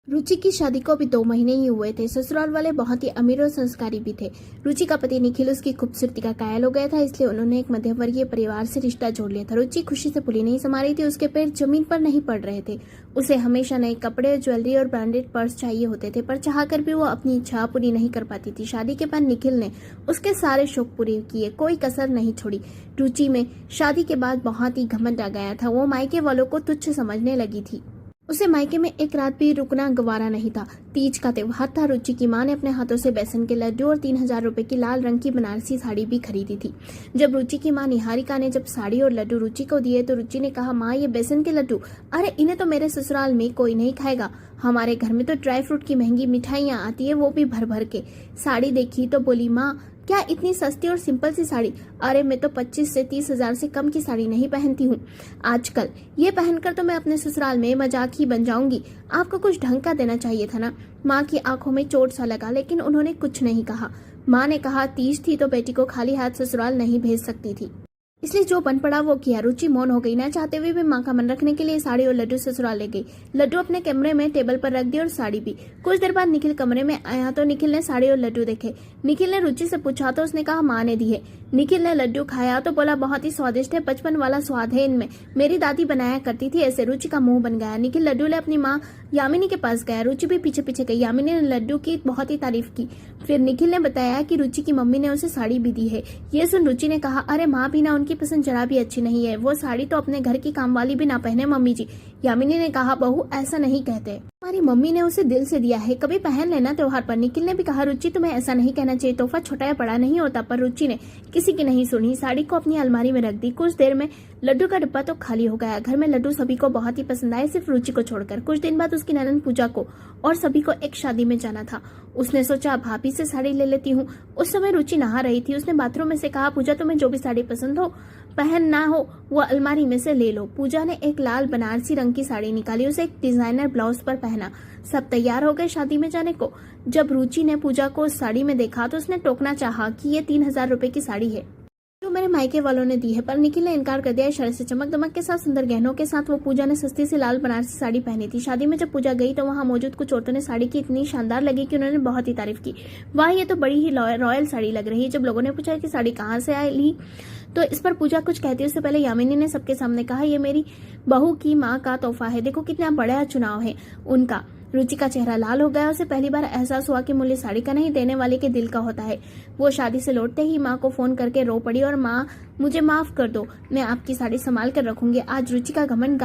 रुचि की शादी को अभी 2 महीने ही हुए थे। ससुराल वाले बहुत ही अमीर और संस्कारी भी थे। रुचि का पति निखिल उसकी खूबसूरती का कायल हो गया था, इसलिए उन्होंने एक मध्यम वर्गीय परिवार से रिश्ता जोड़ लिया था। रुचि खुशी से फूली नहीं समा रही थी, उसके पैर जमीन पर नहीं पड़ रहे थे। उसे हमेशा नए कपड़े, ज्वेलरी और ब्रांडेड पर्स चाहिए होते थे, पर चाहकर भी वो अपनी इच्छा पूरी नहीं कर पाती थी। शादी के बाद निखिल ने उसके सारे शौक पूरे किए, कोई कसर नहीं छोड़ी। रुचि में शादी के बाद बहुत ही घमंड आ गया था। वो मायके वालों को तुच्छ समझने लगी थी। उसे मायके में एक रात भी रुकना गवारा नहीं था। तीज का त्योहार था। रुचि की मां ने अपने हाथों से बेसन के लड्डू और 3,000 रुपए की लाल रंग की बनारसी साड़ी भी खरीदी थी। जब रुचि की मां निहारिका ने जब साड़ी और लड्डू रुचि को दिए तो रुचि ने कहा, माँ, ये बेसन के लड्डू, अरे इन्हें तो मेरे ससुराल में कोई नहीं खाएगा। हमारे घर में तो ड्राई फ्रूट की महंगी मिठाइयाँ आती है, वो भी भर भर के। साड़ी देखी तो बोली, माँ, क्या इतनी सस्ती और सिंपल सी साड़ी? अरे मैं तो 25 से 30 हजार से कम की साड़ी नहीं पहनती हूँ आजकल। ये पहनकर तो मैं अपने ससुराल में मजाक ही बन जाऊंगी। आपको कुछ ढंग का देना चाहिए था ना। माँ की आंखों में चोट सा लगा, लेकिन उन्होंने कुछ नहीं कहा। माँ ने कहा, तीज थी तो बेटी को खाली हाथ ससुराल नहीं भेज सकती थी, इसलिए जो बन पड़ा वो किया। रुचि मौन हो गई। न चाहते हुए भी माँ का मन रखने के लिए साड़ी और लड्डू ससुराल ले गई। लड्डू अपने कमरे में टेबल पर रख दिए और साड़ी भी। कुछ देर बाद निखिल कमरे में आया तो निखिल ने साड़ी और लड्डू देखे। निखिल ने रुचि से पूछा तो उसने कहा, माँ ने दी है। निखिल ने लड्डू खाया तो बोला, बहुत ही स्वादिष्ट है, बचपन वाला स्वाद है इनमें, मेरी दादी बनाया करती थी ऐसे। रुचि का मुंह बन गया। निखिल लड्डू ले अपनी माँ यामिनी के पास गया। रुचि भी पीछे पीछे गई। यामिनी ने लड्डू की बहुत ही तारीफ की। फिर निखिल ने बताया कि रुचि की मम्मी ने उसे साड़ी भी दी है। ये सुन रुचि ने कहा, अरे माँ भी ना, उनकी पसंद जरा भी अच्छी नहीं है। वो साड़ी तो अपने घर की काम वाली भी ना पहने मम्मी जी। यामिनी ने कहा, बहू ऐसा नहीं कहते, हमारी मम्मी ने उसे दिल से दिया है, कभी पहन लेना त्योहार पर। निखिल ने भी कहा, रुचि तुम्हें ऐसा नहीं कहना चाहिए, तोहफा छोटा या बड़ा नहीं होता। पर रुचि ने किसी की नहीं सुनी, साड़ी को अपनी अलमारी में रख दी। कुछ देर में लड्डू का डिब्बा तो खाली हो गया। घर में लड्डू सभी को बहुत ही पसंद आए, सिर्फ रुचि को छोड़कर। कुछ दिन बाद उसकी ननद पूजा को और सभी को एक शादी में जाना था। उसने सोचा, भाभी से साड़ी ले लेती हूँ। उस समय रुचि नहा रही थी। उसने बाथरूम में से कहा, पूजा तुम्हें जो भी साड़ी पसंद हो, पहनना हो, वो अलमारी में से ले लो। पूजा ने एक लाल बनारसी रंग की साड़ी निकाली, उसे एक डिजाइनर ब्लाउज पर पहना। सब तैयार हो गए शादी में जाने को। जब रुचि ने पूजा को उस साड़ी में देखा तो उसने टोकना चाहा कि ये 3,000 रुपए की साड़ी है जो मेरे मायके वालों ने दी है, पर निखिल ने इनकार कर दिया। इशारे से चमक दमक के साथ, सुंदर गहनों के साथ वो पूजा ने सस्ती सी लाल बनारसी साड़ी पहनी थी। शादी में जब पूजा गई तो वहां मौजूद कुछ औरतों ने साड़ी की इतनी शानदार लगी कि उन्होंने बहुत ही तारीफ की। वाह, ये तो बड़ी ही रॉयल साड़ी लग रही है। जब लोगों ने पूछा कि साड़ी कहाँ से आई तो इस पर पूजा कुछ कहती उससे पहले यामिनी ने सबके सामने कहा, ये मेरी बहू की माँ का तोहफा है, देखो कितना बड़ा चुनाव है उनका। रुचि का चेहरा लाल हो गया। उसे पहली बार एहसास हुआ कि मूल्य साड़ी का नहीं, देने वाले के दिल का होता है। वो शादी से लौटते ही माँ को फोन करके रो पड़ी और माँ, मुझे माफ कर दो, मैं आपकी साड़ी संभाल कर रखूंगी। आज रुचि का घमंड